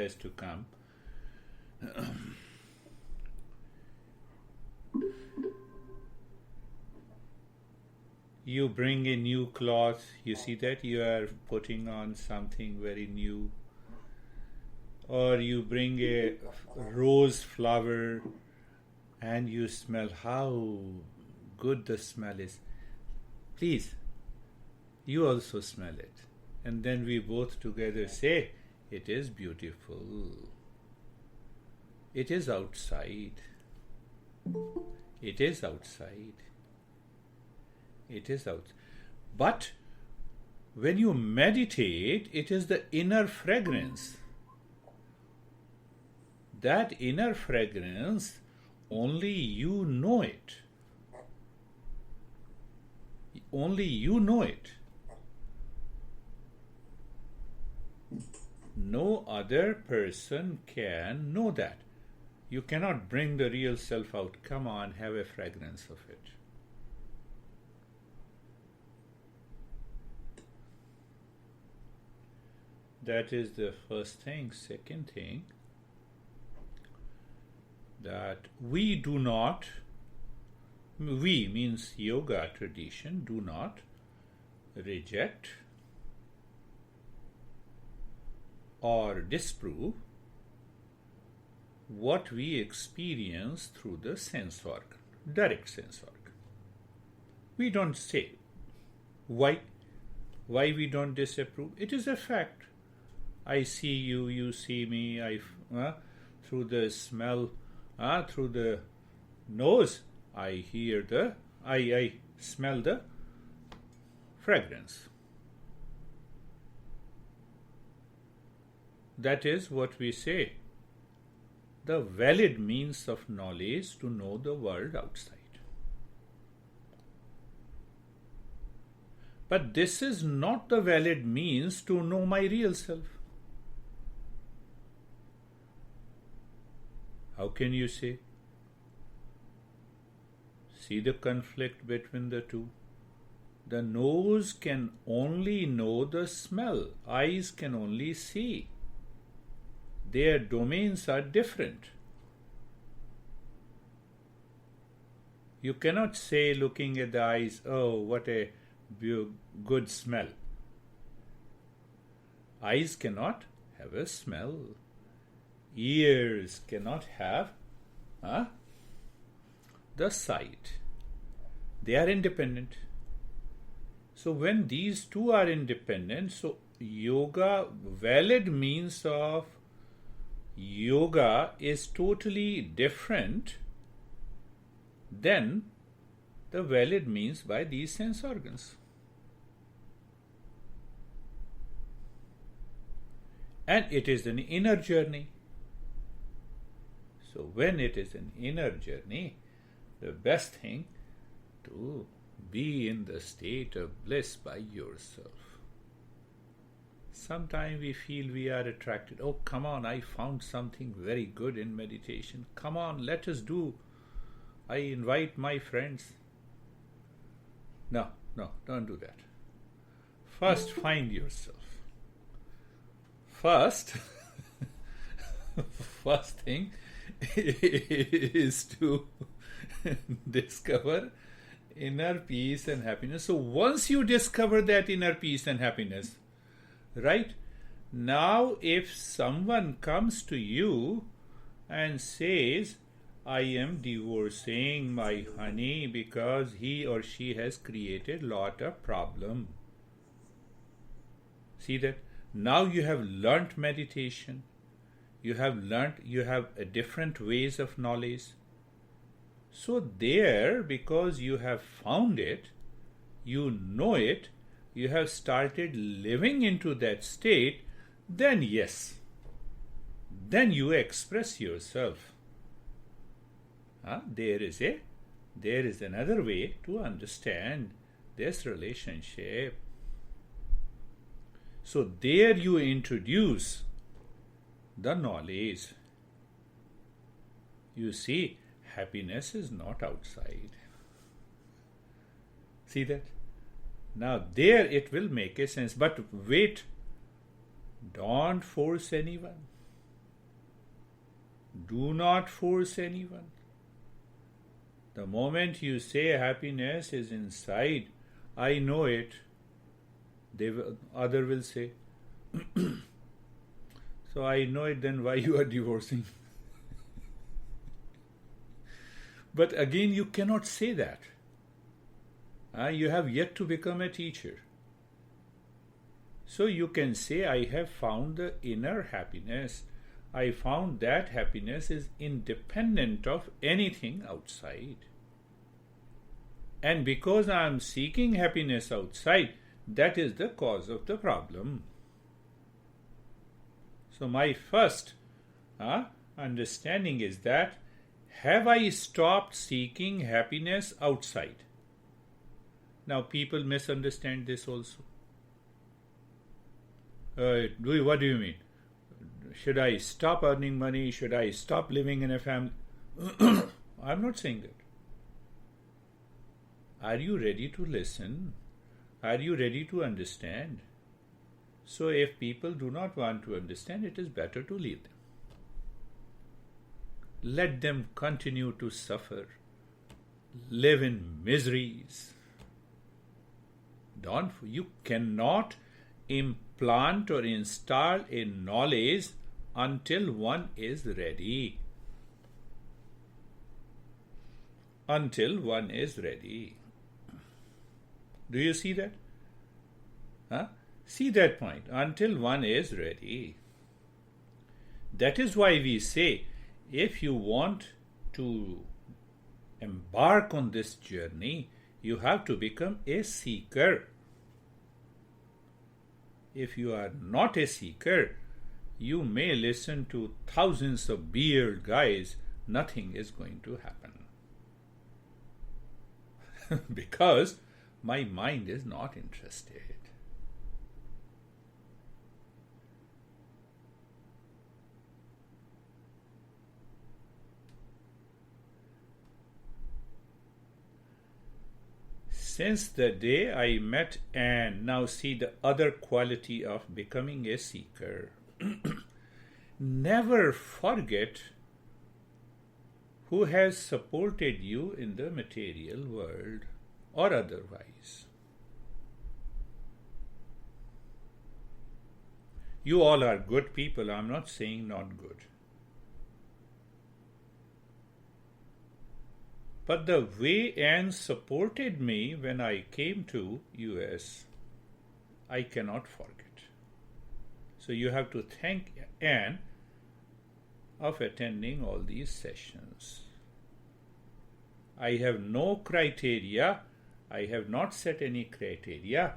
has to come. You bring a new cloth, you see that you are putting on something very new. Or you bring a rose flower and you smell how good the smell is. Please, you also smell it. And then we both together say, it is beautiful. It is outside. It is outside. It is out. But when you meditate, it is the inner fragrance. That inner fragrance, only you know it. Only you know it. No other person can know that. You cannot bring the real self out. Come on, have a fragrance of it. That is the first thing. Second thing, that we do not, we means yoga tradition, do not reject or disprove what we experience through the sense organ, direct sense organ. We don't say why we don't disapprove. It is a fact. I see you, you see me. Through the smell, through the nose, I smell the fragrance. That is what we say. The valid means of knowledge to know the world outside. But this is not the valid means to know my real self. How can you say? See the conflict between the two. The nose can only know the smell. Eyes can only see. Their domains are different. You cannot say, looking at the eyes, oh, what a good smell. Eyes cannot have a smell. Ears cannot have the sight. They are independent. So when these two are independent, so yoga, valid means of yoga is totally different than the valid means by these sense organs. And it is an inner journey. So when it is an inner journey, the best thing to be in the state of bliss by yourself. Sometimes we feel we are attracted. Oh, come on, I found something very good in meditation. Come on, let us do. I invite my friends. No, don't do that. First, find yourself. First thing is to discover inner peace and happiness. So once you discover that inner peace and happiness, right, now if someone comes to you and says, I am divorcing my honey because he or she has created lot of problem. See that? Now you have learnt meditation. You have a different ways of knowledge. So there, because you have found it, you know it, you have started living into that state, then yes, then you express yourself. There is another way to understand this relationship. So there you introduce the knowledge. You see, happiness is not outside. See that? Now there it will make a sense. But wait, don't force anyone. Do not force anyone. The moment you say happiness is inside, I know it, other will say, so I know it, then why you are divorcing? But again, you cannot say that. You have yet to become a teacher. So you can say, I have found the inner happiness. I found that happiness is independent of anything outside. And because I am seeking happiness outside, that is the cause of the problem. So my first understanding is that, have I stopped seeking happiness outside? Now people misunderstand this also. What do you mean? Should I stop earning money? Should I stop living in a family? I'm not saying that. Are you ready to listen? Are you ready to understand? So if people do not want to understand, it is better to leave them. Let them continue to suffer, live in miseries. You cannot implant or install a knowledge until one is ready. Until one is ready. Do you see that? See that point. Until one is ready. That is why we say, if you want to embark on this journey, you have to become a seeker. If you are not a seeker, you may listen to thousands of beard guys, nothing is going to happen. Because my mind is not interested. Since the day I met Anne, now see the other quality of becoming a seeker. Never forget who has supported you in the material world or otherwise. You all are good people. I'm not saying not good. But the way Anne supported me when I came to US, I cannot forget. So you have to thank Anne of attending all these sessions. I have no criteria. I have not set any criteria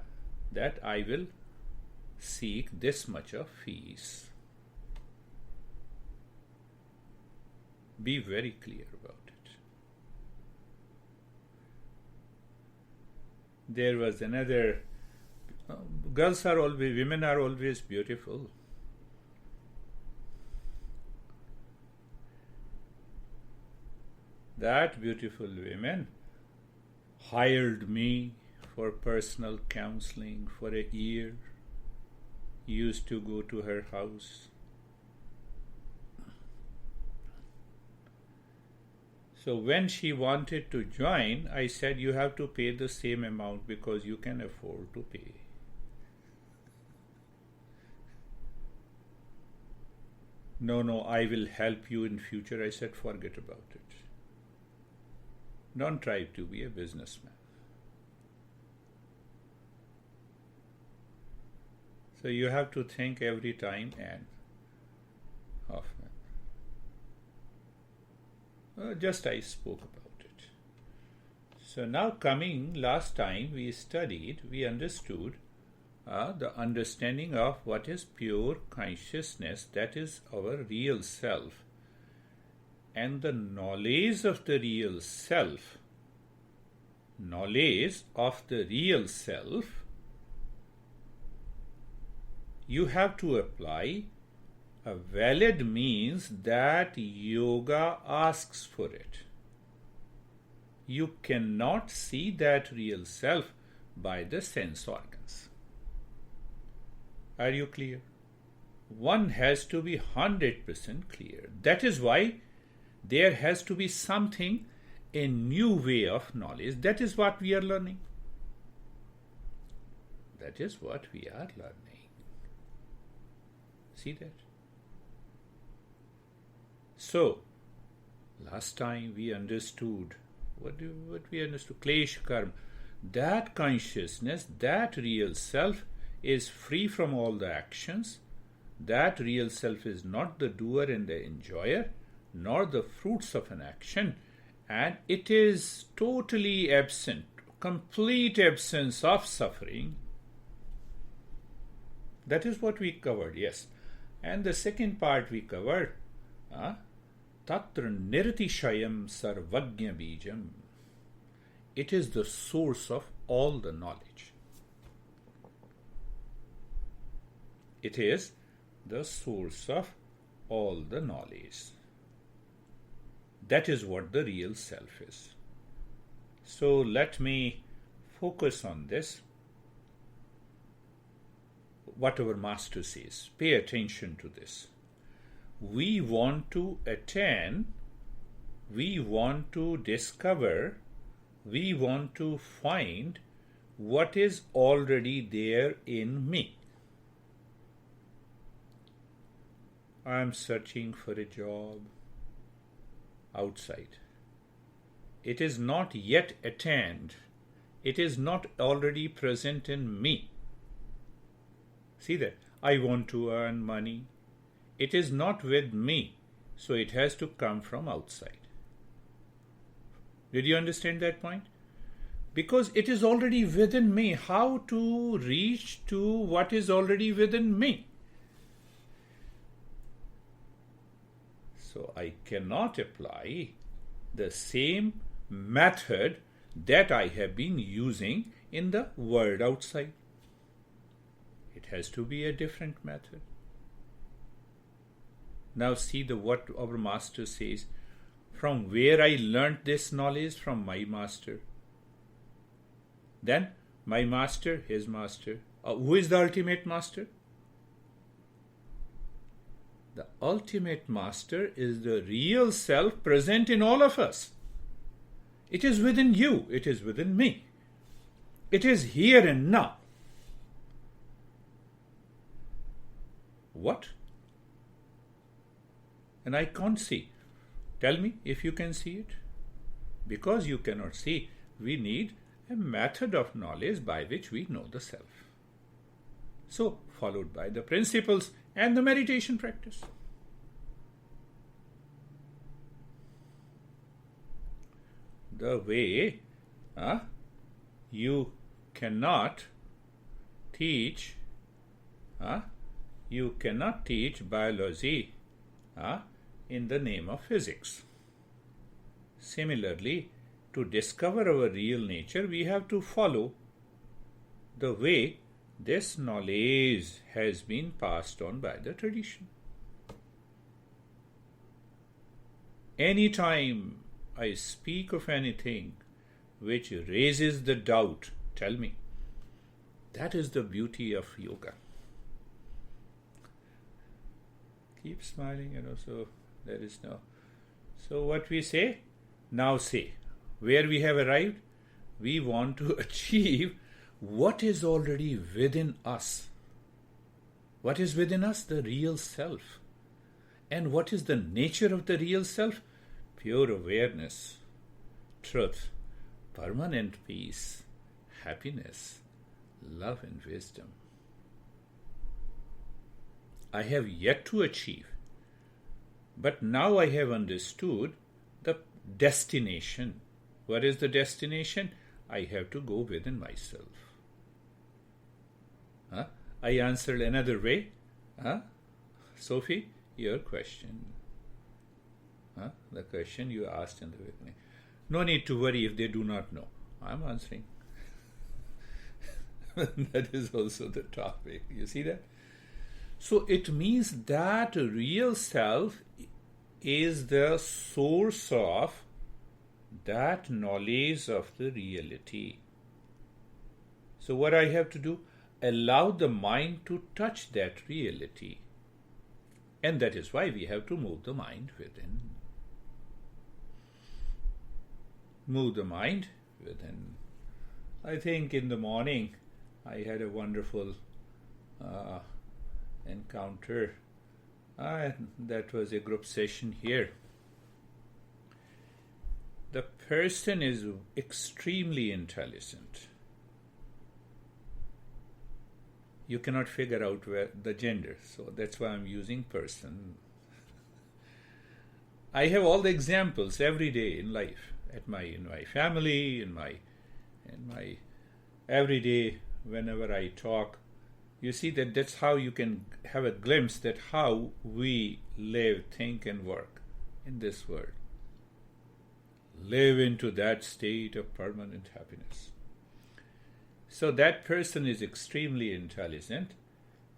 that I will seek this much of fees. Be very clear about it. There was another, women are always beautiful. That beautiful woman hired me for personal counseling for a year. Used to go to her house. So when she wanted to join, I said, you have to pay the same amount because you can afford to pay. No, I will help you in future. I said, forget about it. Don't try to be a businessman. So you have to think every time and often. Just I spoke about it. So now last time we studied, we understood the understanding of what is pure consciousness, that is our real self. And the knowledge of the real self, you have to apply a valid means that yoga asks for it. You cannot see that real self by the sense organs. Are you clear? one has to be 100% clear. That is why there has to be something, a new way of knowledge. That is what we are learning. That is what we are learning. See that? So, last time we understood, what we understood? Klesh karma. That consciousness, that real self is free from all the actions. That real self is not the doer and the enjoyer, nor the fruits of an action. And it is totally absent, complete absence of suffering. That is what we covered, yes. And the second part we covered, Tatra Nirtishayam Sarvagnya Bijam. It is the source of all the knowledge. It is the source of all the knowledge. That is what the real self is. So let me focus on this. What our master says, pay attention to this. We want to attain, we want to discover, we want to find what is already there in me. I am searching for a job outside. It is not yet attained. It is not already present in me. See that? I want to earn money. It is not with me, so it has to come from outside. Did you understand that point? Because it is already within me. How to reach to what is already within me? So I cannot apply the same method that I have been using in the world outside. It has to be a different method. Now see what our master says. From where I learnt this knowledge? From my master. Then my master, his master. Who is the ultimate master? The ultimate master is the real self present in all of us. It is within you. It is within me. It is here and now. What? And I can't see. Tell me if you can see it. Because you cannot see, we need a method of knowledge by which we know the self. So, followed by the principles and the meditation practice. The way you cannot teach biology in the name of physics. Similarly, to discover our real nature, we have to follow the way this knowledge has been passed on by the tradition. Anytime I speak of anything which raises the doubt, tell me. That is the beauty of yoga. Keep smiling, so there is no. So what we say? Now say. Where we have arrived? We want to achieve what is already within us. What is within us? The real self. And what is the nature of the real self? Pure awareness, truth, permanent peace, happiness, love and wisdom. I have yet to achieve, but now I have understood the destination. What is the destination? I have to go within myself. I answered another way. Sophie, your question. The question you asked in the beginning. No need to worry if they do not know. I'm answering. That is also the topic. You see that? So it means that real self is the source of that knowledge of the reality. So what I have to do? Allow the mind to touch that reality. And that is why we have to move the mind within. Move the mind within. I think in the morning I had a wonderful encounter. That was a group session here. The person is extremely intelligent. You cannot figure out where the gender, so that's why I'm using person. I have all the examples every day in life, in my family, in my every day whenever I talk. You see that's how you can have a glimpse that how we live, think, and work in this world. Live into that state of permanent happiness. So that person is extremely intelligent,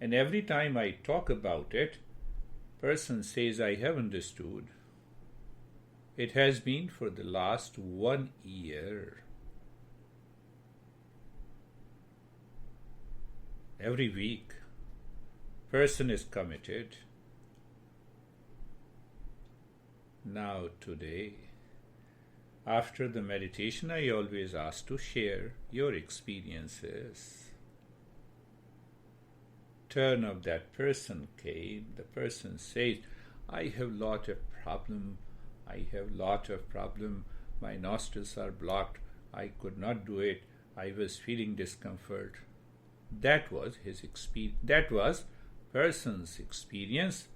and every time I talk about it, person says, I have understood. It has been for the last 1 year. Every week, person is committed. Now today, after the meditation, I always ask to share your experiences. Turn of that person came. The person says, I have lot of problem. My nostrils are blocked. I could not do it. I was feeling discomfort. That was his experience. That was person's experience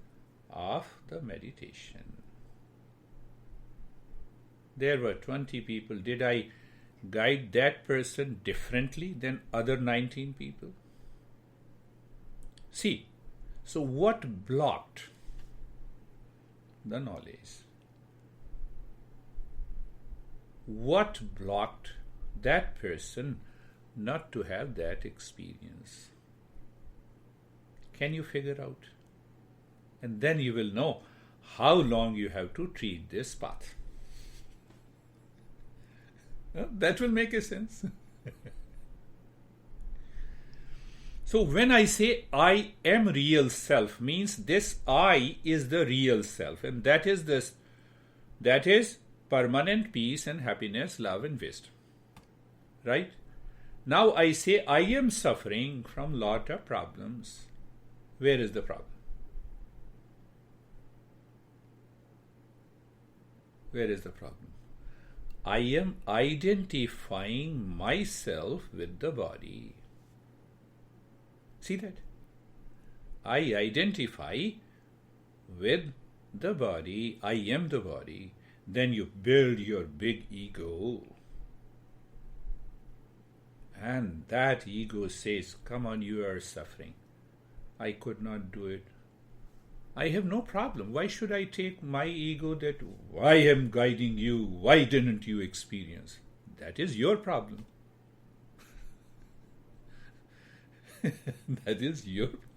of the meditation. There were 20 people. Did I guide that person differently than other 19 people? See, so what blocked the knowledge? What blocked that person not to have that experience? Can you figure out? And then you will know how long you have to treat this path. That will make a sense. So when I say I am real self, means this I is the real self, and that is permanent peace and happiness, love and wisdom. Right? Now I say I am suffering from lot of problems. Where is the problem? Where is the problem? I am identifying myself with the body. See that? I identify with the body. I am the body. Then you build your big ego. And that ego says, come on, you are suffering. I could not do it. I have no problem. Why should I take my ego that I am guiding you? Why didn't you experience? That is your problem. That is your problem.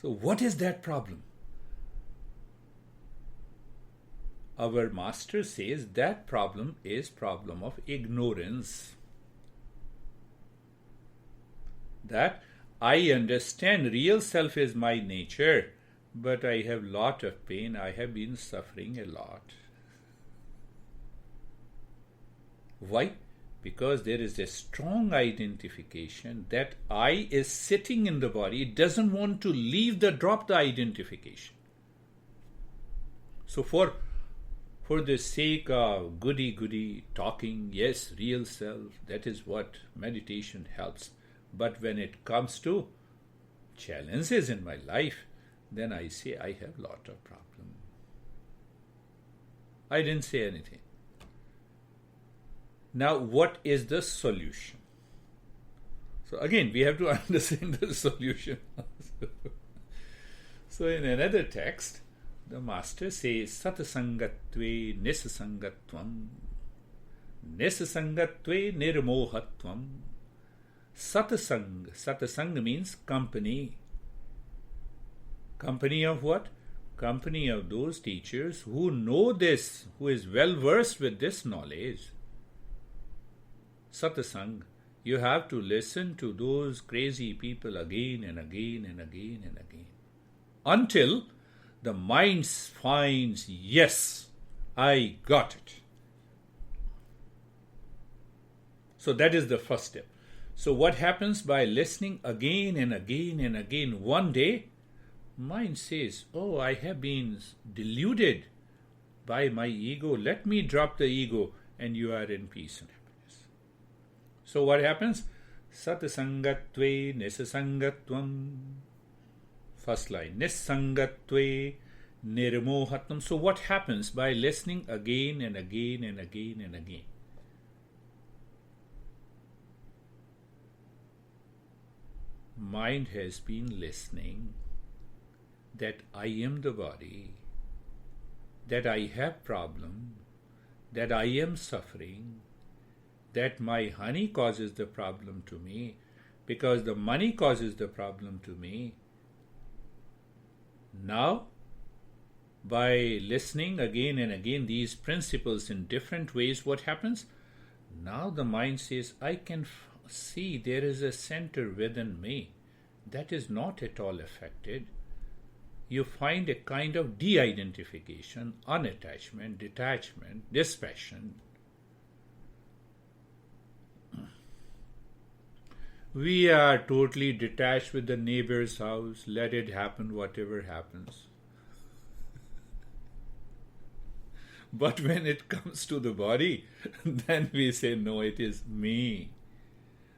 So what is that problem? Our master says that problem is problem of ignorance. That I understand real self is my nature, but I have lot of pain. I have been suffering a lot. Why? Because there is a strong identification that I is sitting in the body. It doesn't want to drop the identification. So for the sake of goody talking, yes, real self, that is what meditation helps. But when it comes to challenges in my life, then I say I have lot of problem. I didn't say anything. Now, what is the solution? So again, we have to understand the solution. So in another text, the master says, Satasangatve nisasangatvam, nisasangatve nirmohatvam. Satasang means company. Company of what? Company of those teachers who know this, who is well versed with this knowledge. Satasang, you have to listen to those crazy people again and again and again and again, until the mind finds, yes, I got it. So that is the first step. So what happens by listening again and again and again? One day, mind says, oh, I have been deluded by my ego. Let me drop the ego, and you are in peace and happiness. So what happens? Satsangatve nisasangatvam. First line, nisangatve nirmohatvam. So what happens by listening again and again and again and again? Mind has been listening that I am the body, that I have problem, that I am suffering, that my honey causes the problem to me, because the money causes the problem to me. Now, by listening again and again these principles in different ways, what happens? Now the mind says, I can see there is a center within me that is not at all affected. You find a kind of de-identification, unattachment, detachment, dispassion. We are totally detached with the neighbor's house. Let it happen, whatever happens. But when it comes to the body, then we say, no, it is me.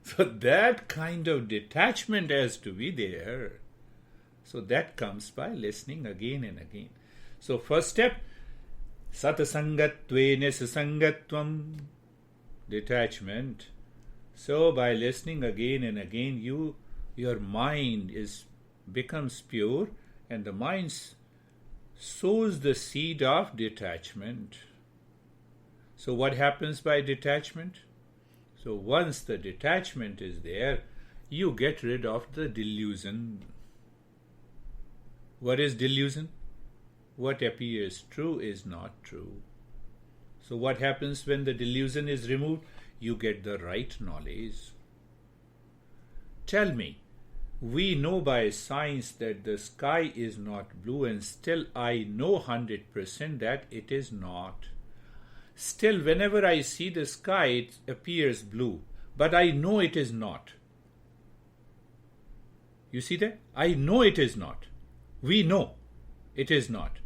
So that kind of detachment has to be there. So that comes by listening again and again. So first step, satasangatve nisasangatvam, detachment. So by listening again and again, your mind becomes pure, and the mind sows the seed of detachment. So what happens by detachment? So once the detachment is there, you get rid of the delusion. What is delusion? What appears true is not true. So what happens when the delusion is removed? You get the right knowledge. Tell me, we know by science that the sky is not blue, and still I know 100% that it is not. Still, whenever I see the sky, it appears blue, but I know it is not. You see that? I know it is not. We know it is not.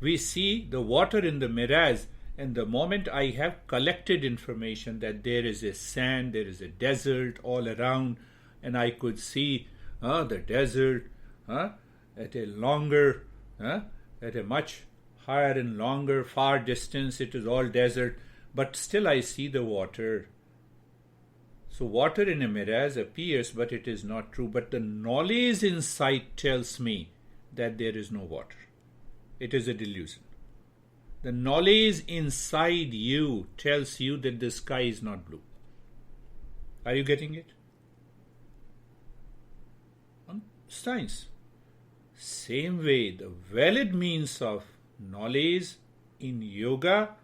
We see the water in the mirage, and the moment I have collected information that there is a sand, there is a desert all around, and I could see the desert at a much higher and longer, far distance, it is all desert, but still I see the water. So water in a mirage appears, but it is not true. But the knowledge inside tells me that there is no water. It is a delusion. The knowledge inside you tells you that the sky is not blue. Are you getting it? Science. Same way, the valid means of knowledge in yoga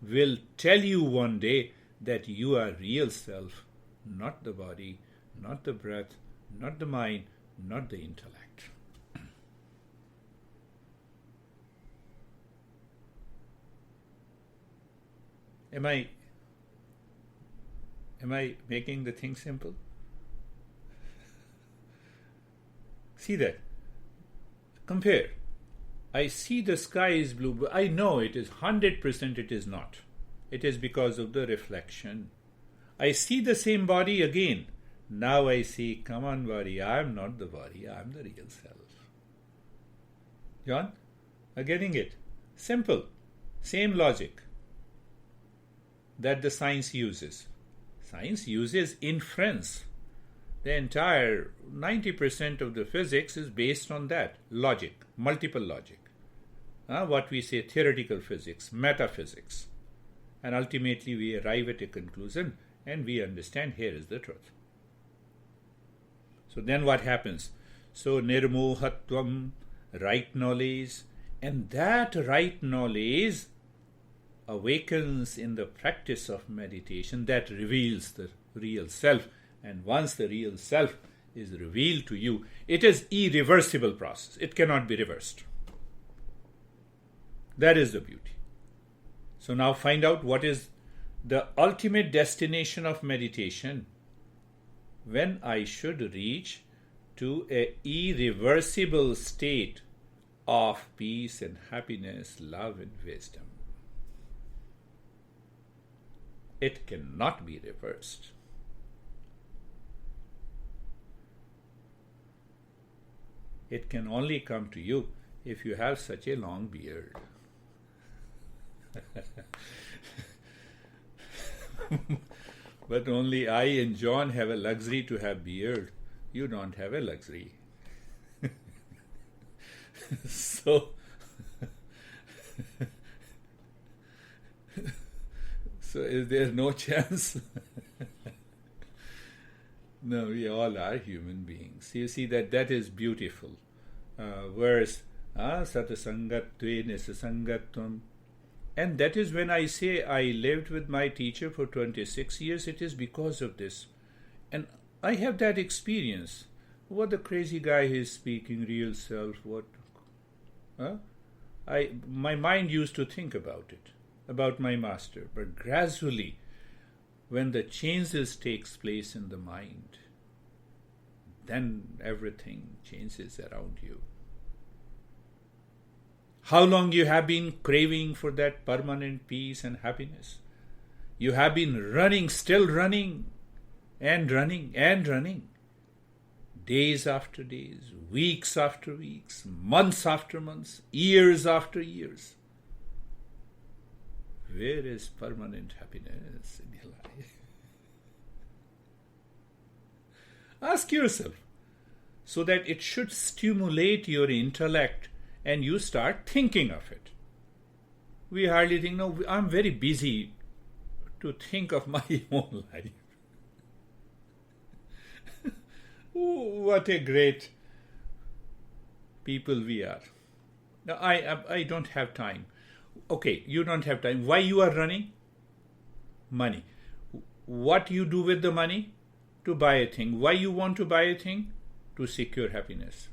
will tell you one day that you are real self, not the body, not the breath, not the mind, not the intellect. Am I making the thing simple? See that. Compare. I see the sky is blue, but I know it is 100% it is not. It is because of the reflection. I see the same body again. Now I see, come on body, I am not the body, I am the real self. John, are getting it? Simple. Same logic that the science uses. Science uses inference. The entire 90% of the physics is based on that. Logic, multiple logic. What we say theoretical physics, metaphysics. And ultimately we arrive at a conclusion and we understand here is the truth. So then what happens? So nirmohatvam, right knowledge, and that right knowledge awakens in the practice of meditation that reveals the real self. And once the real self is revealed to you, it is irreversible process. It cannot be reversed. That is the beauty. So now find out what is the ultimate destination of meditation, when I should reach to a irreversible state of peace and happiness, love and wisdom. It cannot be reversed. It can only come to you if you have such a long beard. But only I and John have a luxury to have beard. You don't have a luxury. So is there no chance? No, we all are human beings. You see that is beautiful. Verse, satasangatve nesasangatvam. And that is when I say I lived with my teacher for 26 years, it is because of this. And I have that experience. What the crazy guy is speaking, real self, what? My mind used to think about it, about my master. But gradually, when the changes takes place in the mind, then everything changes around you. How long you have been craving for that permanent peace and happiness? You have been running, still running, and running, and running. Days after days, weeks after weeks, months after months, years after years. Where is permanent happiness in your life? Ask yourself, so that it should stimulate your intellect and you start thinking of it. We hardly think, no, I'm very busy to think of my own life. What a great people we are. Now, I don't have time. Okay, you don't have time. Why you are running? Money. What you do with the money? To buy a thing. Why you want to buy a thing? To secure happiness.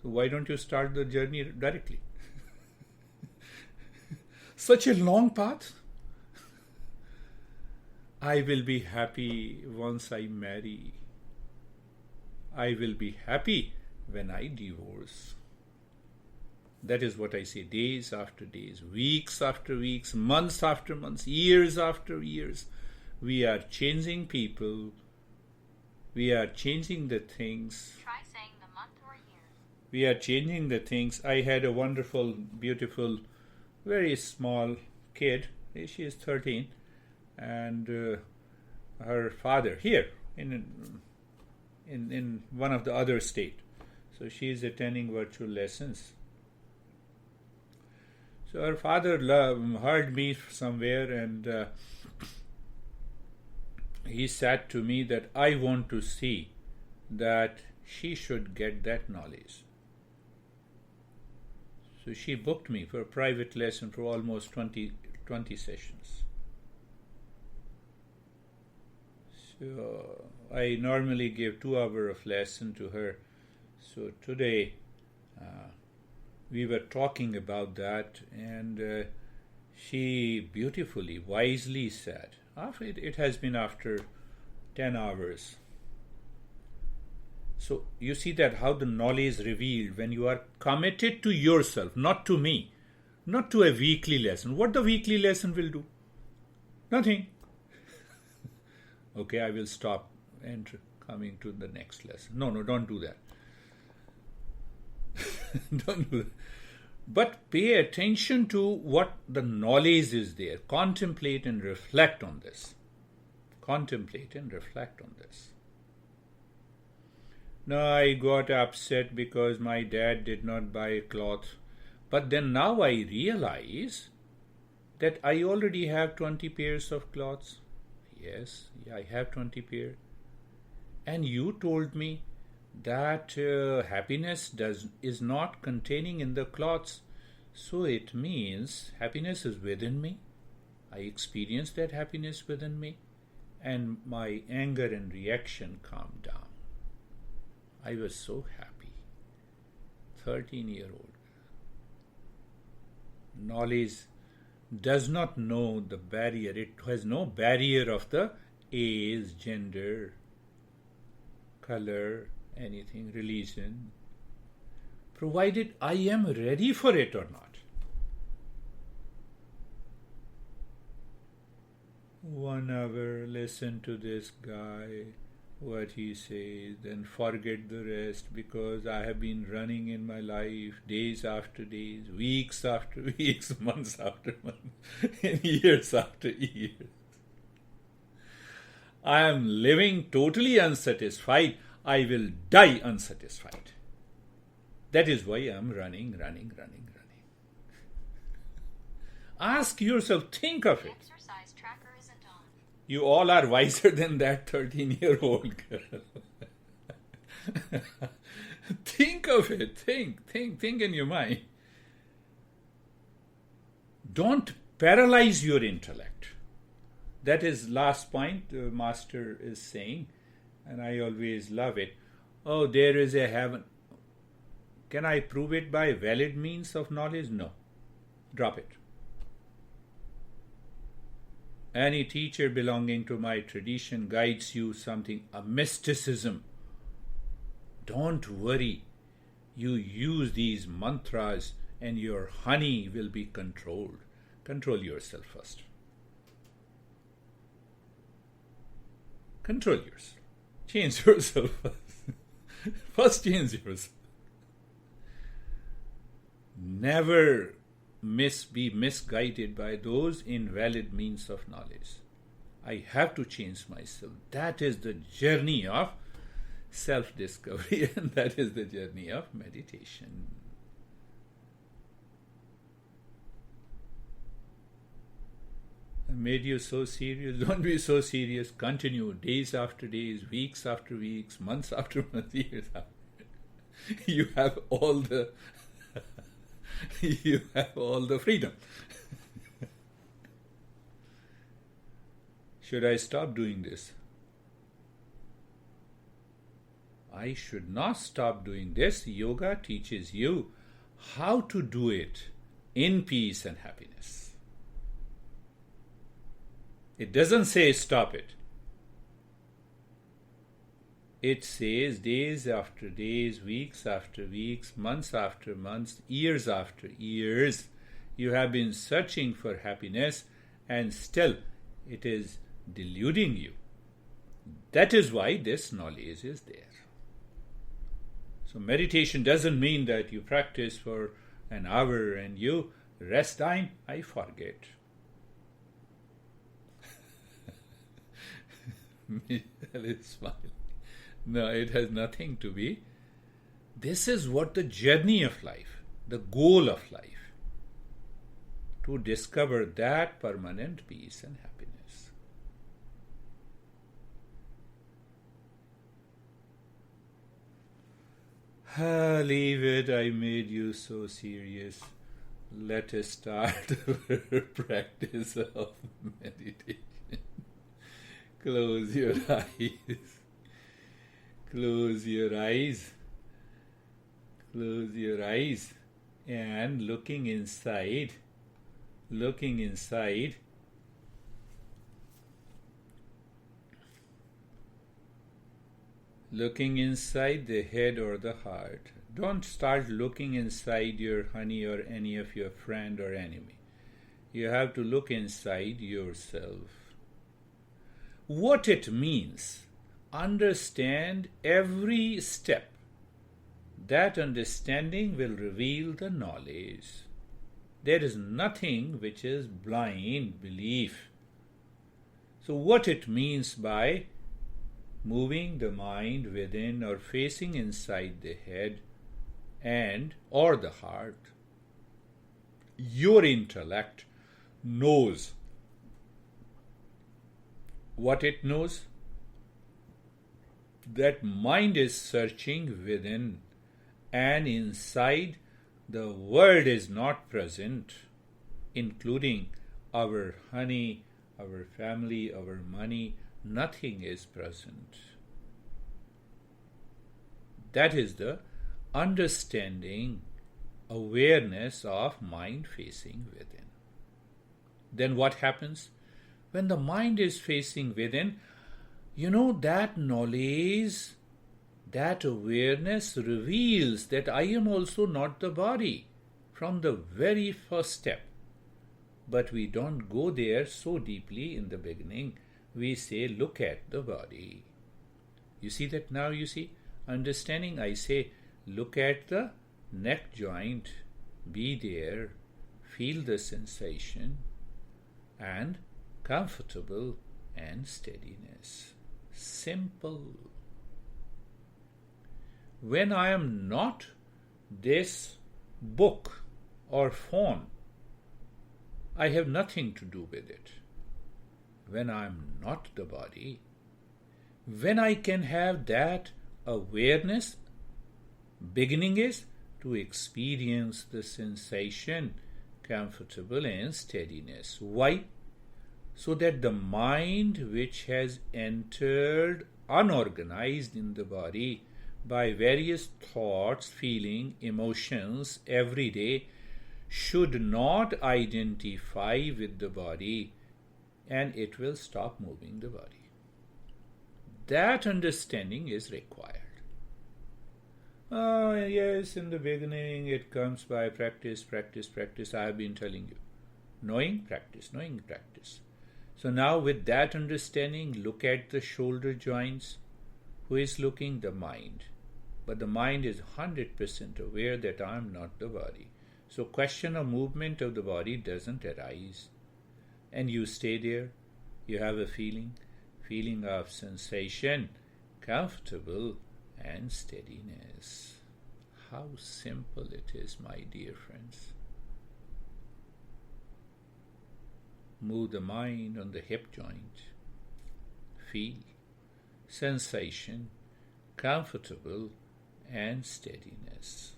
So why don't you start the journey directly? Such a long path. I will be happy once I marry. I will be happy when I divorce. That is what I say, days after days, weeks after weeks, months after months, years after years. We are changing people. We are changing the things. Try saying the month or year. We are changing the things. I had a wonderful, beautiful, very small kid. She is 13. And her father, here, in one of the other state. So she is attending virtual lessons. So her father heard me somewhere, and he said to me that I want to see that she should get that knowledge. So she booked me for a private lesson for almost 20 sessions. So I normally give 2 hours of lesson to her. So today we were talking about that, and she beautifully, wisely said, after it has been after 10 hours. So you see that how the knowledge is revealed when you are committed to yourself, not to me, not to a weekly lesson. What the weekly lesson will do? Nothing. Okay, I will stop and coming to the next lesson. No, don't do that. Don't do that. But pay attention to what the knowledge is there. Contemplate and reflect on this. Contemplate and reflect on this. Now I got upset because my dad did not buy a cloth. But then now I realize that I already have 20 pairs of clothes. Yes, I have 20 pairs. And you told me that happiness is not containing in the clothes. So it means happiness is within me. I experience that happiness within me. And my anger and reaction calmed down. I was so happy. 13-year-old. Knowledge does not know the barrier. It has no barrier of the age, gender, color, anything, religion, provided I am ready for it or not. 1 hour, listen to this guy, what he says, then forget the rest, because I have been running in my life days after days, weeks after weeks, months after months, and years after years. I am living totally unsatisfied. I will die unsatisfied. That is why I am running. Ask yourself, think of it. Exercise tracker isn't on. You all are wiser than that 13-year-old girl. Think of it. Think in your mind. Don't paralyze your intellect. That is last point the master is saying, and I always love it. Oh, there is a heaven. Can I prove it by valid means of knowledge? No. Drop it. Any teacher belonging to my tradition guides you something, a mysticism. Don't worry. You use these mantras and your honey will be controlled. Control yourself first. Control yourself. Change yourself first. First change yourself. Never be misguided by those invalid means of knowledge. I have to change myself. That is the journey of self-discovery, and that is the journey of meditation. I made you so serious. Don't be so serious. Continue days after days, weeks after weeks, months after months, years after. You have all the you have all the freedom. Should I stop doing this? I should not stop doing this. Yoga teaches you how to do it in peace and happiness. It doesn't say stop it. It says days after days, weeks after weeks, months after months, years after years, you have been searching for happiness and still it is deluding you. That is why this knowledge is there. So meditation doesn't mean that you practice for an hour and you rest time. I forget. Michelle is smiling. No, it has nothing to be. This is what the journey of life, the goal of life, to discover that permanent peace and happiness. Leave it, I made you so serious. Let us start our practice of meditation. Close your eyes. Close your eyes. Close your eyes. And looking inside. Looking inside. Looking inside the head or the heart. Don't start looking inside your honey or any of your friend or enemy. You have to look inside yourself. What it means, understand every step. That understanding will reveal the knowledge. There is nothing which is blind belief. So what it means by moving the mind within or facing inside the head and or the heart, your intellect knows what it knows. That mind is searching within, and inside the world is not present, including our honey, our family, our money. Nothing is present. That is the understanding awareness of mind facing within. Then what happens? When the mind is facing within, that knowledge, that awareness reveals that I am also not the body from the very first step. But we don't go there so deeply in the beginning. We say, look at the body. You see that now? You see? Understanding, I say, look at the neck joint. Be there. Feel the sensation. And comfortable and steadiness. Simple. When I am not this book or phone, I have nothing to do with it. When I am not the body, when I can have that awareness, beginning is to experience the sensation, comfortable and steadiness. Why? So that the mind which has entered unorganized in the body by various thoughts, feeling, emotions every day should not identify with the body, and it will stop moving the body. That understanding is required. Oh, yes, in the beginning it comes by practice, practice, practice. I have been telling you. Knowing, practice, knowing, practice. So now with that understanding, look at the shoulder joints. Who is looking? The mind. But the mind is 100% aware that I am not the body. So question of movement of the body doesn't arise. And you stay there. You have a feeling of sensation, comfortable and steadiness. How simple it is, my dear friends. Move the mind on the hip joint. Feel sensation, comfortable and steadiness.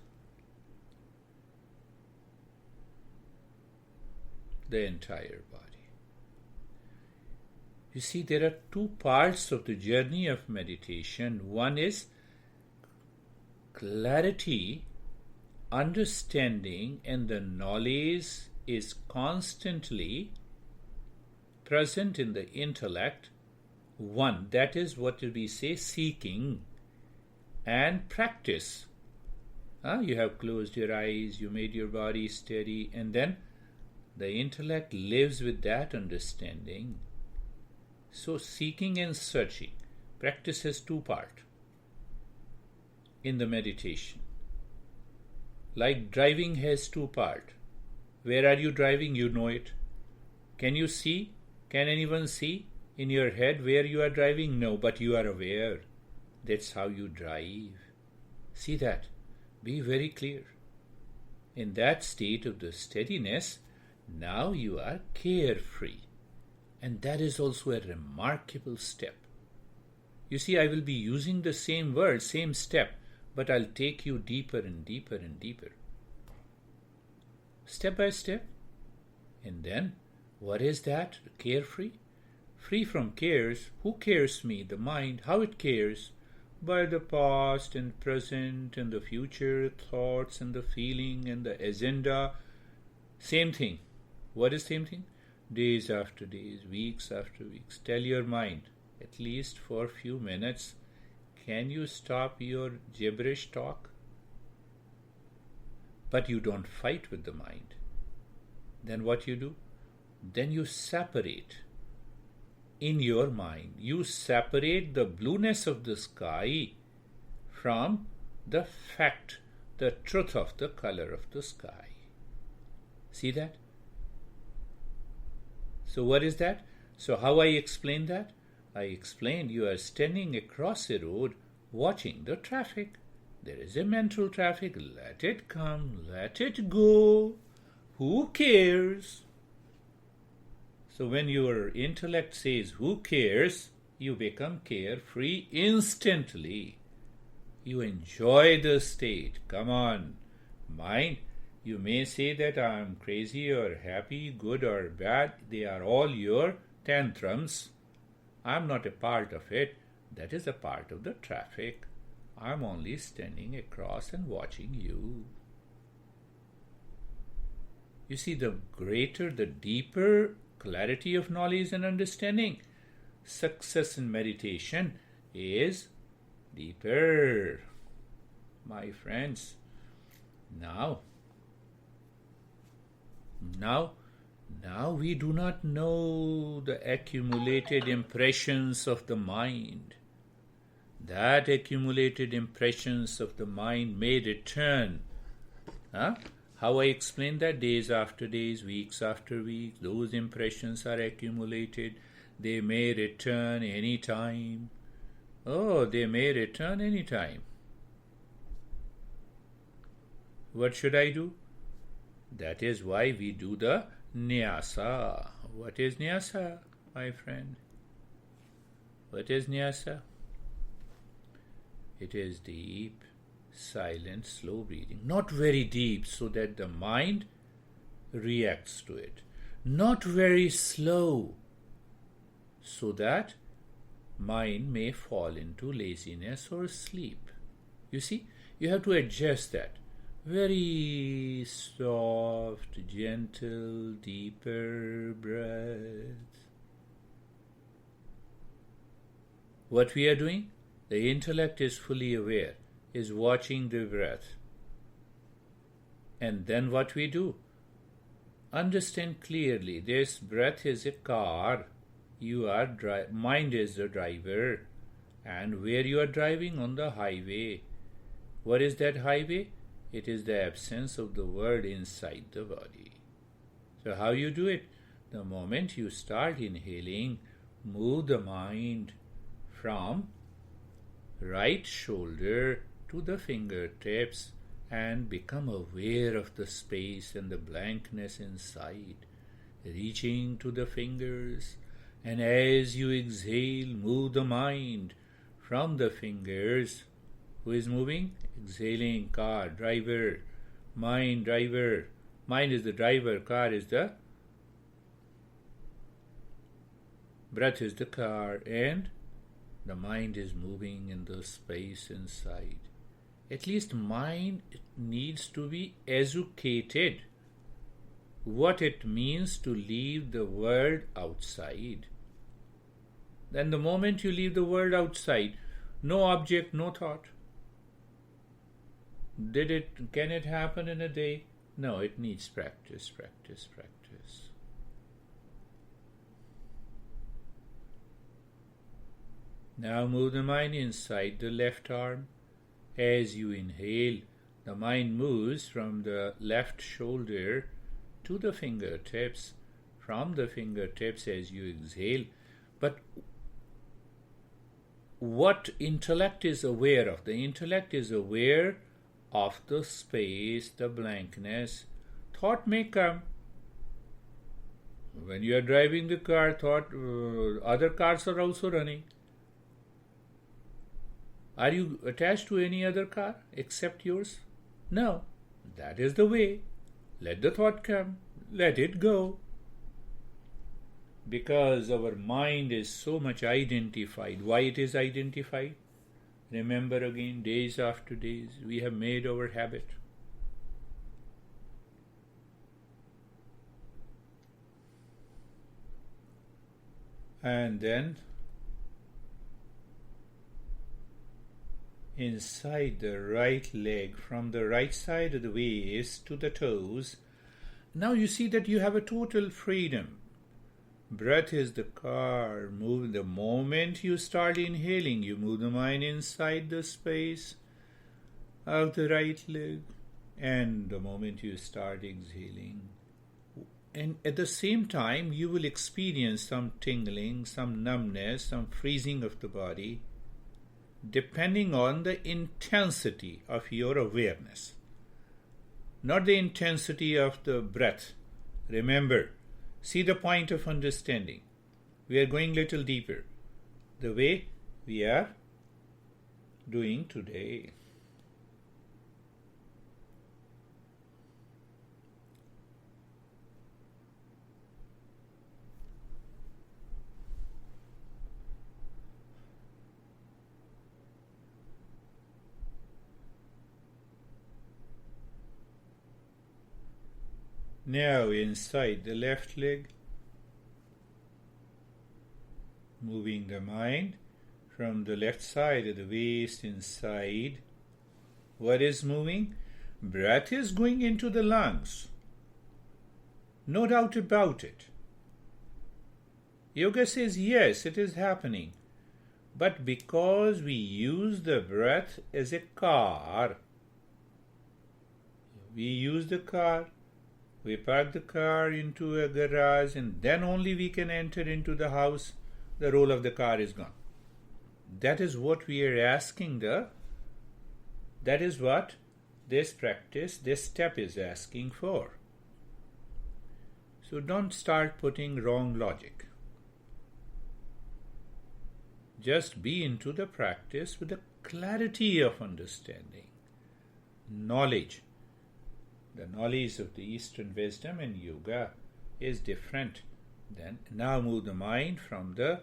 The entire body. You see, there are two parts of the journey of meditation. One is clarity, understanding, and the knowledge is constantly present in the intellect. One, that is what we say seeking, and practice. You have closed your eyes, you made your body steady, and then the intellect lives with that understanding. So seeking and searching. Practice has two parts in the meditation. Like driving has two parts. Where are you driving? You know it. Can you see? Can anyone see in your head where you are driving? No, but you are aware. That's how you drive. See that. Be very clear. In that state of the steadiness, now you are carefree. And that is also a remarkable step. You see, I will be using the same word, same step, but I'll take you deeper and deeper and deeper. Step by step. And then, what is that? Carefree? Free from cares. Who cares me? The mind. How it cares? By the past and present and the future thoughts and the feeling and the agenda. Same thing. What is same thing? Days after days, weeks after weeks. Tell your mind, at least for a few minutes, can you stop your gibberish talk? But you don't fight with the mind. Then what you do? Then you separate in your mind. You separate the blueness of the sky from the fact, the truth of the color of the sky. See that? So what is that? So how I explain that? I explained you are standing across a road watching the traffic. There is a mental traffic. Let it come. Let it go. Who cares? So when your intellect says, who cares? You become carefree instantly. You enjoy the state. Come on, mind. You may say that I am crazy or happy, good or bad. They are all your tantrums. I am not a part of it. That is a part of the traffic. I am only standing across and watching you. You see, the greater, the deeper clarity of knowledge and understanding, success in meditation is deeper, my friends. Now we do not know the accumulated impressions of the mind. That accumulated impressions of the mind may return. How I explained that, days after days, weeks after weeks, those impressions are accumulated. They may return any time. Oh, they may return any time. What should I do? That is why we do the nyasa. What is nyasa, my friend? What is nyasa? It is deep, silent, slow breathing. Not very deep so that the mind reacts to it. Not very slow so that mind may fall into laziness or sleep. You see, you have to adjust that. Very soft, gentle, deeper breath. What we are doing? The intellect is fully aware, is watching the breath. And then what we do? Understand clearly, this breath is a car. You are mind is the driver. And where you are driving? On the highway. What is that highway? It is the absence of the word inside the body. So how you do it? The moment you start inhaling, move the mind from right shoulder to the fingertips and become aware of the space and the blankness inside, reaching to the fingers. And as you exhale, move the mind from the fingers. Who is moving? Exhaling, car, driver, mind, driver. Mind is the driver, car is the breath is the car, and the mind is moving in the space inside. At least mind needs to be educated what it means to leave the world outside. Then the moment you leave the world outside, no object, no thought. Can it happen in a day? No, it needs practice. Now move the mind inside the left arm. As you inhale, the mind moves from the left shoulder to the fingertips. From the fingertips as you exhale. But what intellect is aware of? The intellect is aware of the space, the blankness. Thought may come. When you are driving the car, other cars are also running. Are you attached to any other car except yours? No. That is the way. Let the thought come. Let it go. Because our mind is so much identified. Why it is identified? Remember again, days after days, we have made our habit. And then, inside the right leg, from the right side of the waist to the toes, now you see that you have a total freedom. Breath is the car. Move the moment you start inhaling, you move the mind inside the space of the right leg, and the moment you start exhaling. And at the same time, you will experience some tingling, some numbness, some freezing of the body, depending on the intensity of your awareness, not the intensity of the breath. Remember, see the point of understanding. We are going little deeper, the way we are doing today. Now inside the left leg, moving the mind from the left side of the waist inside. What is moving? Breath is going into the lungs. No doubt about it. Yoga says yes, it is happening. But because we use the breath as a car, we park the car into a garage, and then only we can enter into the house. The role of the car is gone. That is what we are asking that is what this practice, this step is asking for. So don't start putting wrong logic. Just be into the practice with the clarity of understanding. Knowledge. The knowledge of the Eastern wisdom and yoga is different. Then now move the mind from the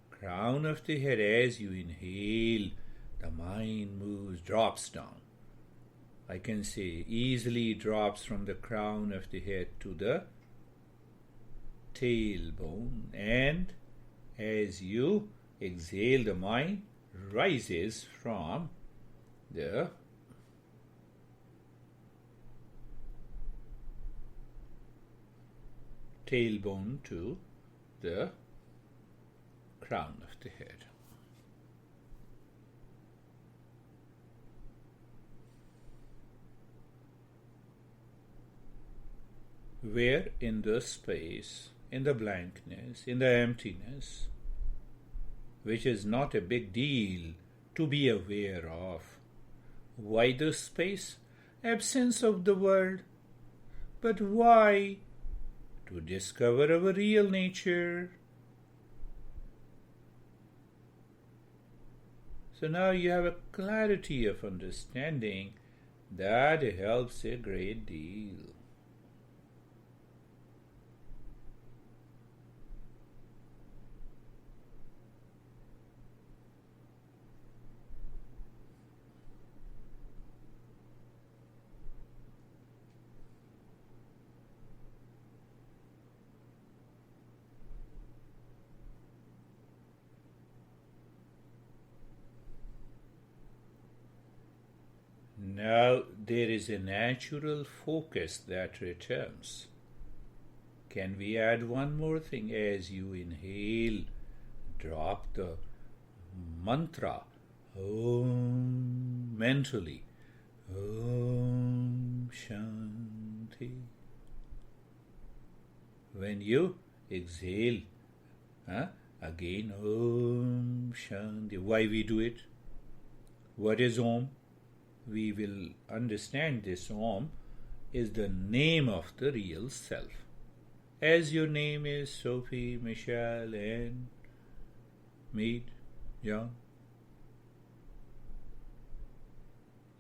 crown of the head. As you inhale, the mind moves, drops down. I can say easily drops from the crown of the head to the tailbone, and as you exhale, the mind rises from the tailbone to the crown of the head. Where in the space, in the blankness, in the emptiness, which is not a big deal to be aware of. Why the space? Absence of the world. But why? To discover our real nature. So now you have a clarity of understanding that helps a great deal. Now there is a natural focus that returns. Can we add one more thing? As you inhale, drop the mantra Om mentally. Om Shanti. When you exhale, again Om Shanti. Why we do it? What is Om? We will understand this Om is the name of the real self. As your name is Sophie, Michelle, and Mead, John.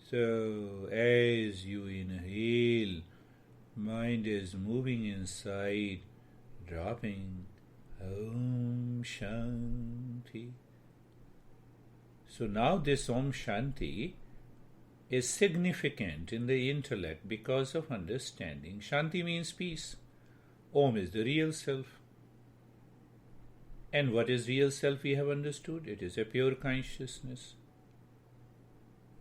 So as you inhale, mind is moving inside, dropping Om Shanti. So now this Om Shanti is significant in the intellect because of understanding. Shanti means peace. Om is the real self. And what is real self we have understood? It is a pure consciousness.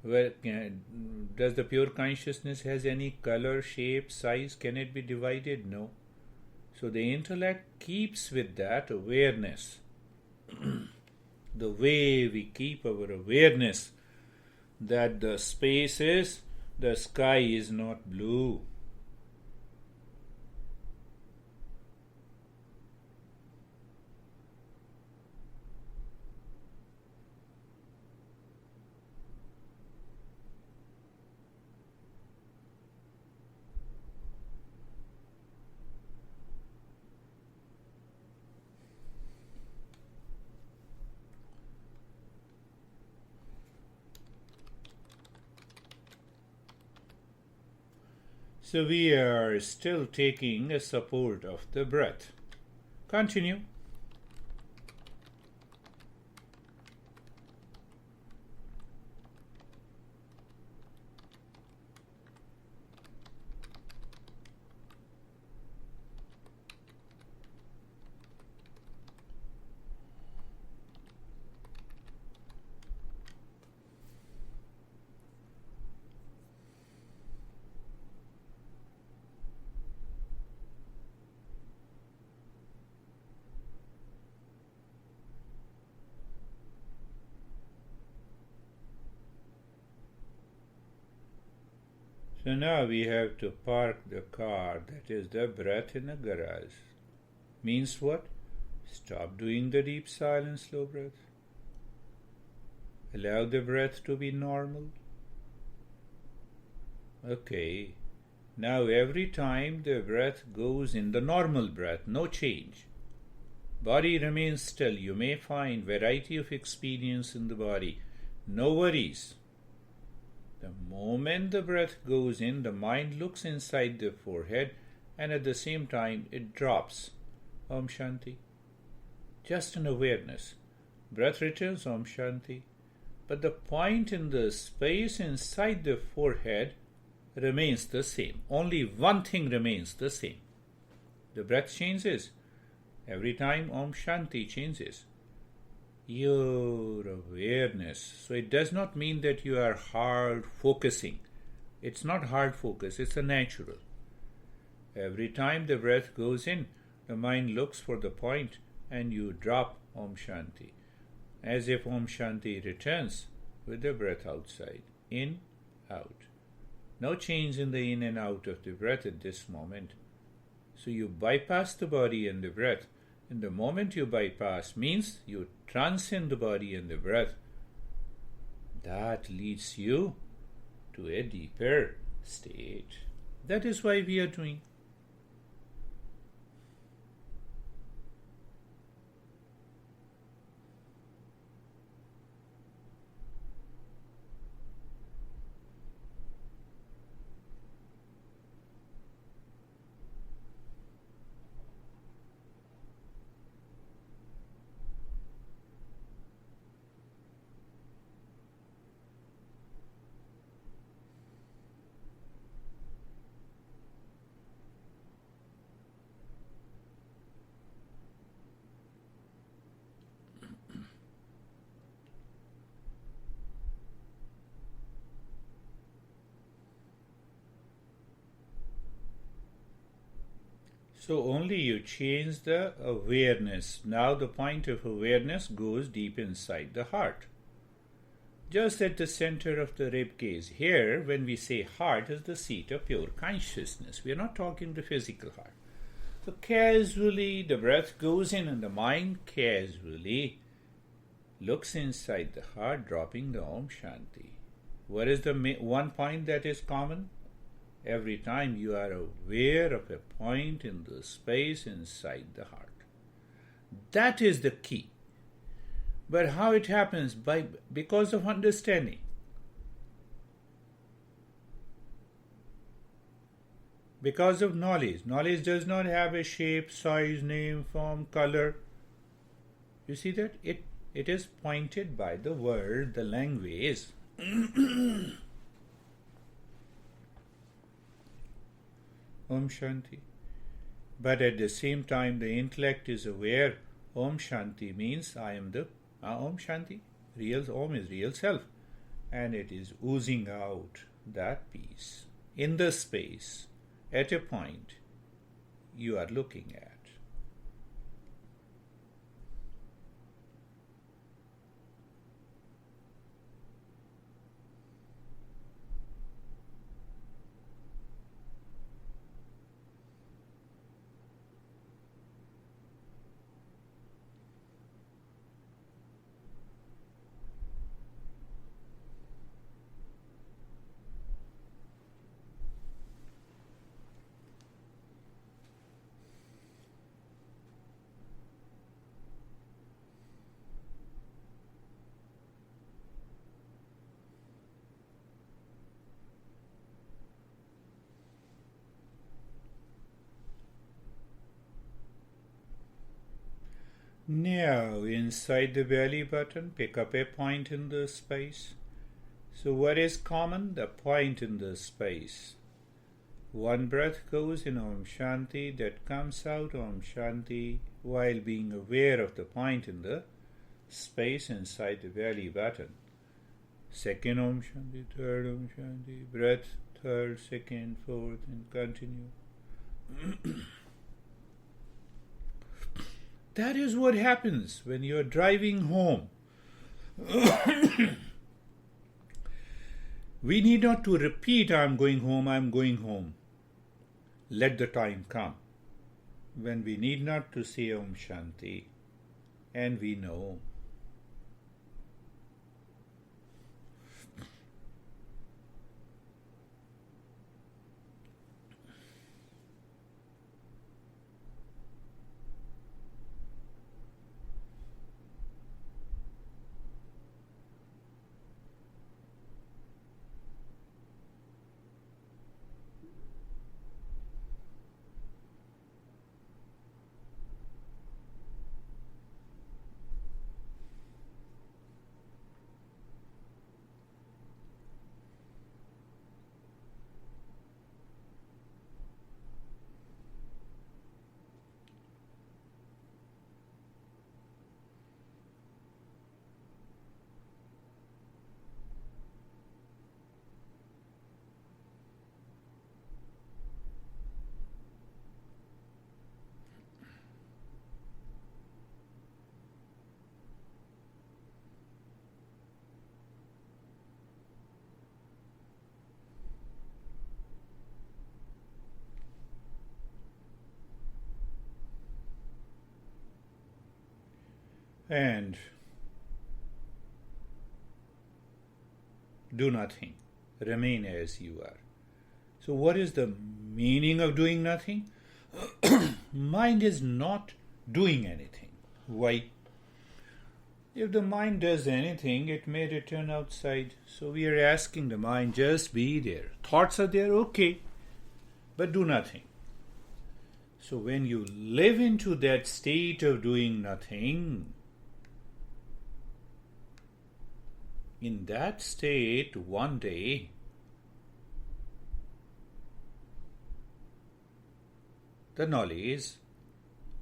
Does the pure consciousness has any color, shape, size? Can it be divided? No. So the intellect keeps with that awareness. The way we keep our awareness that the space is, the sky is not blue. So we are still taking a support of the breath. Continue. So now we have to park the car, that is the breath, in a garage. Means what? Stop doing the deep, silent, slow breath. Allow the breath to be normal. Okay. Now every time the breath goes in, the normal breath, no change. Body remains still. You may find variety of experience in the body. No worries. The moment the breath goes in, the mind looks inside the forehead and at the same time it drops. Om Shanti. Just an awareness. Breath returns, Om Shanti. But the point in the space inside the forehead remains the same. Only one thing remains the same. The breath changes. Every time Om Shanti changes. Your awareness. So it does not mean that you are hard focusing. It's not hard focus, it's a natural. Every time the breath goes in, the mind looks for the point and you drop Om Shanti. As if Om Shanti returns with the breath outside. In, out. No change in the in and out of the breath at this moment. So you bypass the body and the breath. And the moment you bypass means you transcend the body and the breath. That leads you to a deeper state. That is why we are doing. So only you change the awareness. Now the point of awareness goes deep inside the heart. Just at the center of the rib cage. Here, when we say heart, is the seat of pure consciousness. We are not talking the physical heart. So casually the breath goes in and the mind casually looks inside the heart, dropping the Om Shanti. What is the one point that is common? Every time you are aware of a point in the space inside the heart. That is the key. But how it happens? Because of understanding. Because of knowledge. Knowledge does not have a shape, size, name, form, color. You see that? It is pointed by the word, the language. Om Shanti. But at the same time, the intellect is aware. Om Shanti means I am the Om Shanti. Real Om is real self. And it is oozing out that peace in the space at a point you are looking at. Now, inside the belly button, pick up a point in the space. So what is common? The point in the space. One breath goes in Om Shanti, that comes out Om Shanti, while being aware of the point in the space inside the belly button. Second Om Shanti, third Om Shanti, breath, third, second, fourth, and continue. That is what happens when you are driving home. We need not to repeat, I'm going home, I'm going home. Let the time come when we need not to say Om Shanti, and we know. And do nothing. Remain as you are. So what is the meaning of doing nothing? Mind is not doing anything. Why? If the mind does anything, it may return outside. So we are asking the mind, just be there. Thoughts are there, okay, but do nothing. So when you live into that state of doing nothing, in that state, one day, the knowledge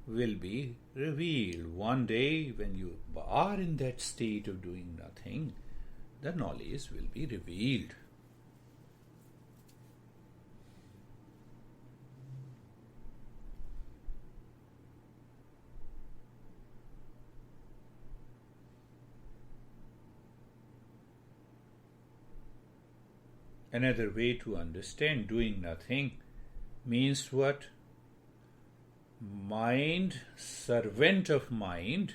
will be revealed. One day, when you are in that state of doing nothing, the knowledge will be revealed. Another way to understand doing nothing means what? Mind, servant of mind,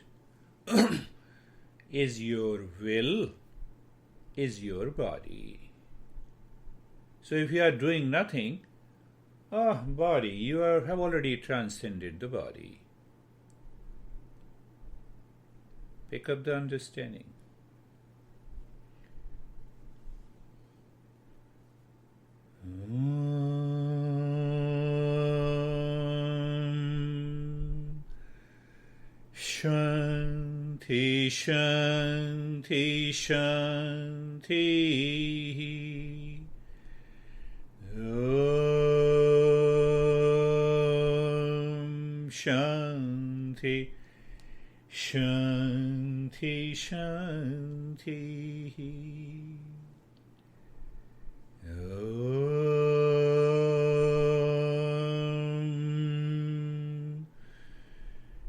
is your will, is your body. So if you are doing nothing, body, you have already transcended the body. Pick up the understanding. Shanti, Shanti, Shanti. Om Shanti, Shanti, Shanti. Om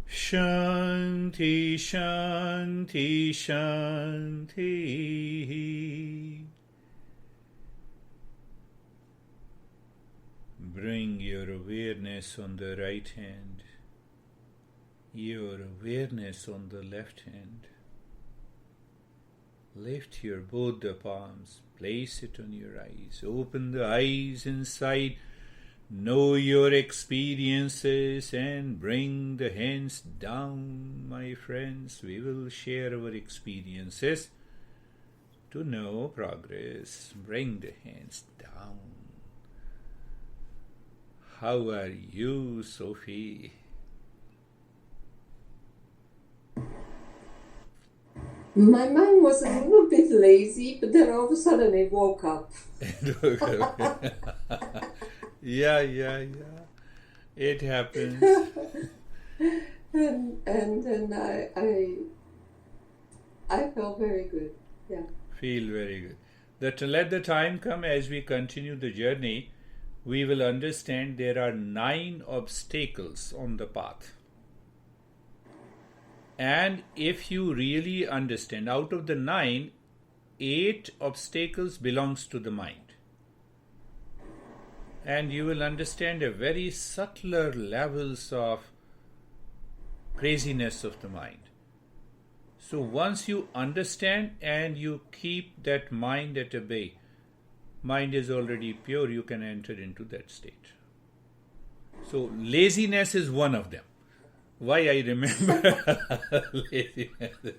Shanti, Shanti, Shanti. Bring your awareness on the right hand, your awareness on the left hand. Lift your both the palms, place it on your eyes, open the eyes inside, know your experiences and bring the hands down, my friends. We will share our experiences to know progress. Bring the hands down. How are you, Sophie? My mind was a little bit lazy, but then all of a sudden it woke up. Yeah. It happens. and I felt very good. Yeah. Feel very good. Let the time come as we continue the journey, we will understand there are 9 obstacles on the path. And if you really understand, out of the 9, 8 obstacles belongs to the mind. And you will understand a very subtler levels of craziness of the mind. So once you understand and you keep that mind at a bay, mind is already pure, you can enter into that state. So laziness is one of them. Why I remember laziness.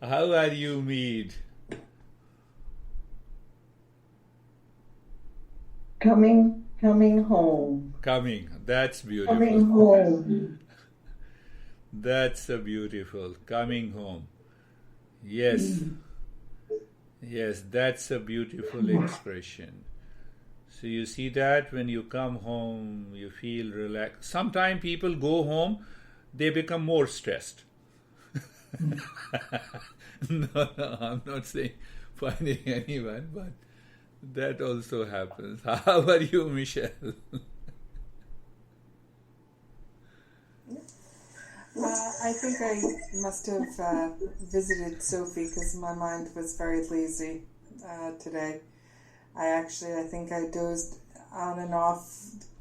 How are you, Mead? Coming home. Coming. That's beautiful. Coming home. That's a beautiful. Coming home. Yes. Yes, that's a beautiful expression. So you see that when you come home, you feel relaxed. Sometimes people go home, they become more stressed. No, I'm not saying finding anyone, but that also happens. How are you, Michelle? I think I must have visited Sophie because my mind was very lazy today. I think I dozed on and off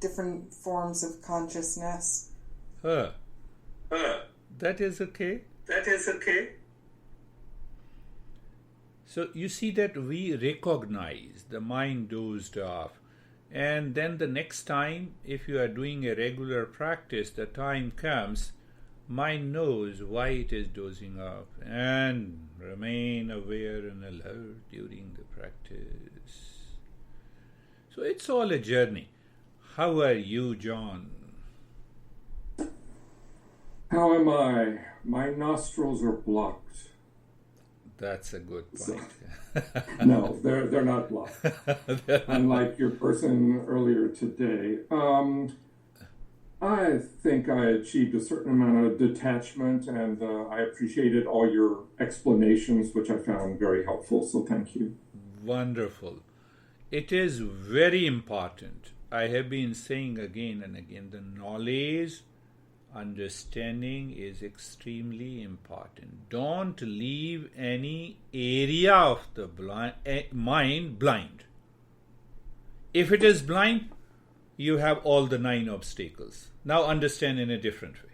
different forms of consciousness. That is okay. That is okay. So you see that we recognize the mind dozed off. And then the next time, if you are doing a regular practice, the time comes, mind knows why it is dozing off and remain aware and alert during the practice. So it's all a journey. How are you, John? How am I? My nostrils are blocked. That's a good point. No, they're not blocked. Unlike your person earlier today. I think I achieved a certain amount of detachment, and I appreciated all your explanations, which I found very helpful, so thank you. Wonderful. It is very important. I have been saying again and again, the knowledge, understanding is extremely important. Don't leave any area of the mind blind. If it is blind, you have all the 9 obstacles. Now understand in a different way.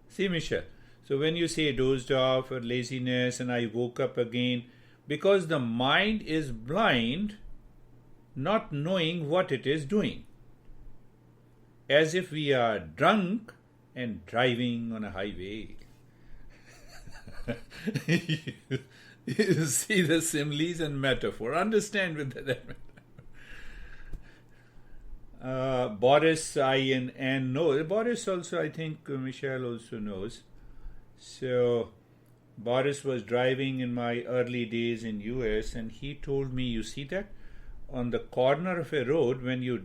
See, Michelle, so when you say dozed off or laziness and I woke up again, because the mind is blind, not knowing what it is doing. As if we are drunk and driving on a highway. You see the similes and metaphor. Understand with that. Boris, I and Anne know. Boris also, I think Michelle also knows. So Boris was driving in my early days in US, and he told me, you see that on the corner of a road, when your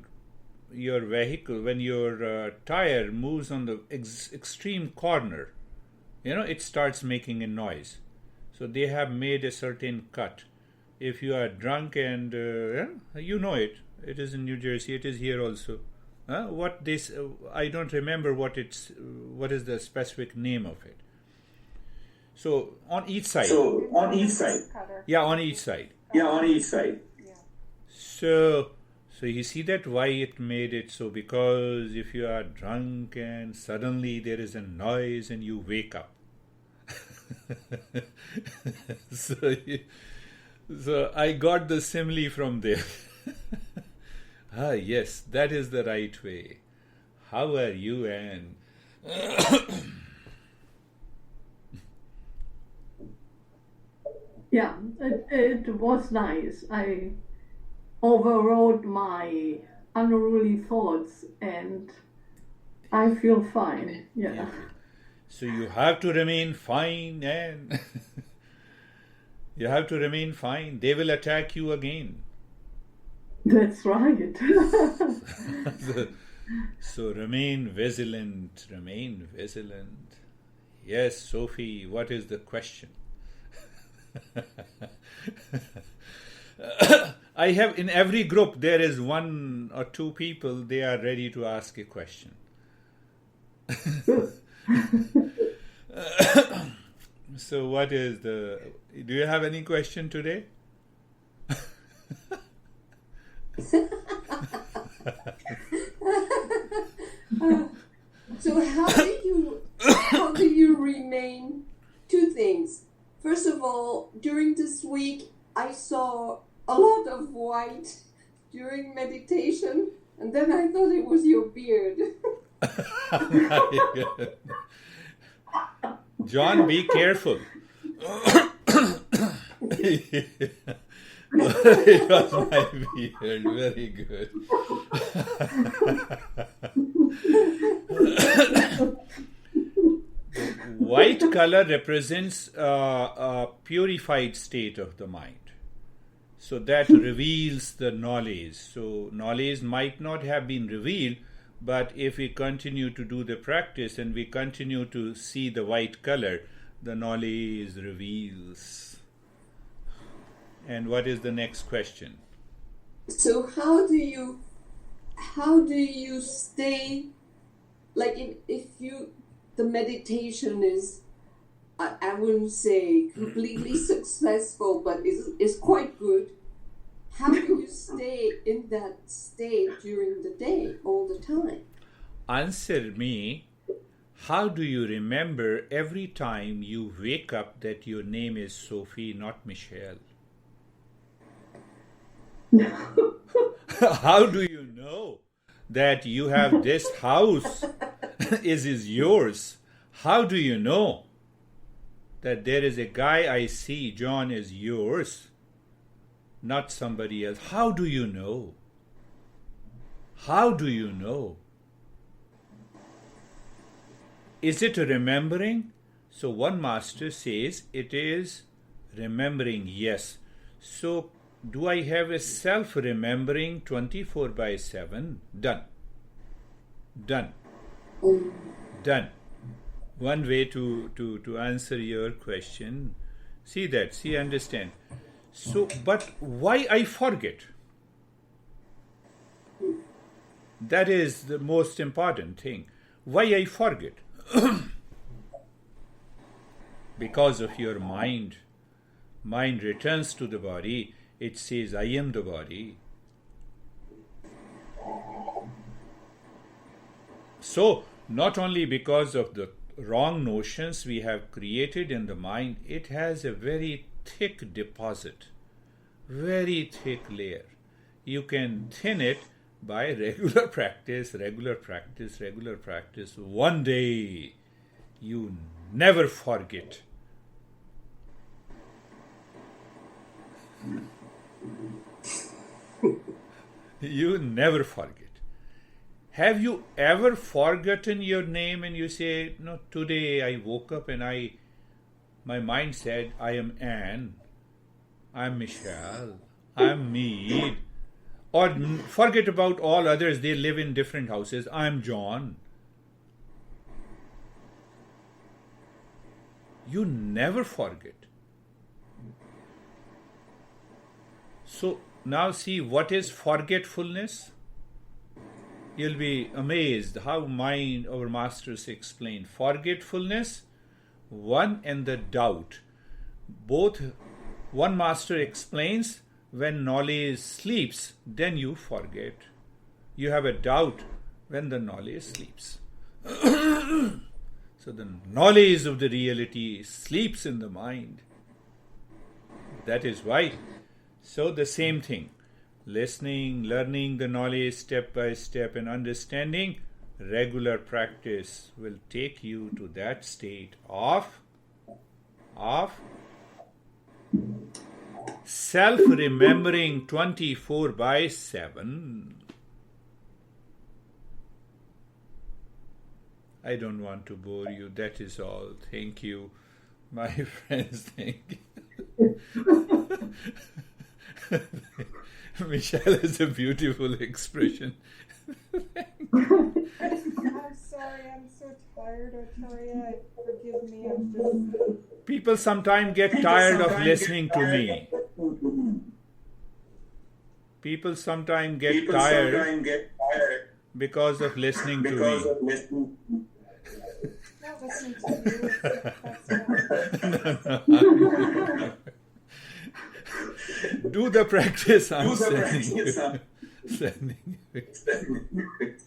vehicle, when your tire moves on the extreme corner, it starts making a noise. So they have made a certain cut. If you are drunk and you know it. It is in New Jersey. It is here also. I don't remember what is the specific name of it. So on each side. Yeah, on each side. So you see that why it made it so, because if you are drunk and suddenly there is a noise and you wake up. So I got the simile from there. Yes, that is the right way. How are you, Anne? Yeah, it was nice. I overrode my unruly thoughts and I feel fine. Yeah. So you have to remain fine, Anne. You have to remain fine. They will attack you again. That's right. So remain vigilant. Yes, Sophie, what is the question? I have, in every group, there is 1 or 2 people, they are ready to ask a question. So what is do you have any question today? So how do you remain? Two things. First of all, during this week, I saw a lot of white during meditation, and then I thought it was your beard. John, be careful. It was my beard. Very good. White color represents a purified state of the mind. So that reveals the knowledge. So knowledge might not have been revealed, but if we continue to do the practice and we continue to see the white color, the knowledge reveals. And what is the next question? So how do you stay, like if the meditation is, I wouldn't say completely successful, but is quite good. How do you stay in that state during the day all the time? Answer me. How do you remember every time you wake up that your name is Sophie, not Michelle? How do you know that you have this house is yours? How do you know that there is a guy I see, John, is yours, not somebody else? How do you know? How do you know? Is it a remembering? So one master says it is remembering, yes. So do I have a self-remembering 24/7? Done. Done. Done. One way to answer your question. See, understand. So, but why I forget? That is the most important thing. Why I forget? Because of your mind. Mind returns to the body. It says, I am the body. So, not only because of the wrong notions we have created in the mind, it has a very thick deposit, very thick layer. You can thin it by regular practice. One day, you never forget. You never forget. Have you ever forgotten your name and you say, no, today I woke up and my mind said, I am Anne, I'm Michelle, I'm Mead. Or forget about all others, they live in different houses, I'm John. You never forget. So now see, what is forgetfulness? You'll be amazed how our masters explain. Forgetfulness, one and the doubt. Both, one master explains, when knowledge sleeps, then you forget. You have a doubt when the knowledge sleeps. So the knowledge of the reality sleeps in the mind. That is why. So the same thing. Listening, learning the knowledge step by step and understanding, regular practice will take you to that state of self-remembering 24/7. I don't want to bore you. That is all. Thank you, my friends. Thank you. Michelle has a beautiful expression. I'm sorry, I'm so tired, I tell you. Forgive me, I'm just... People sometimes get tired of listening to me. People sometimes get tired because of listening to me. Not listening to you. That's not... No, Do the practice I'm Do the sending practice. you. Sending you.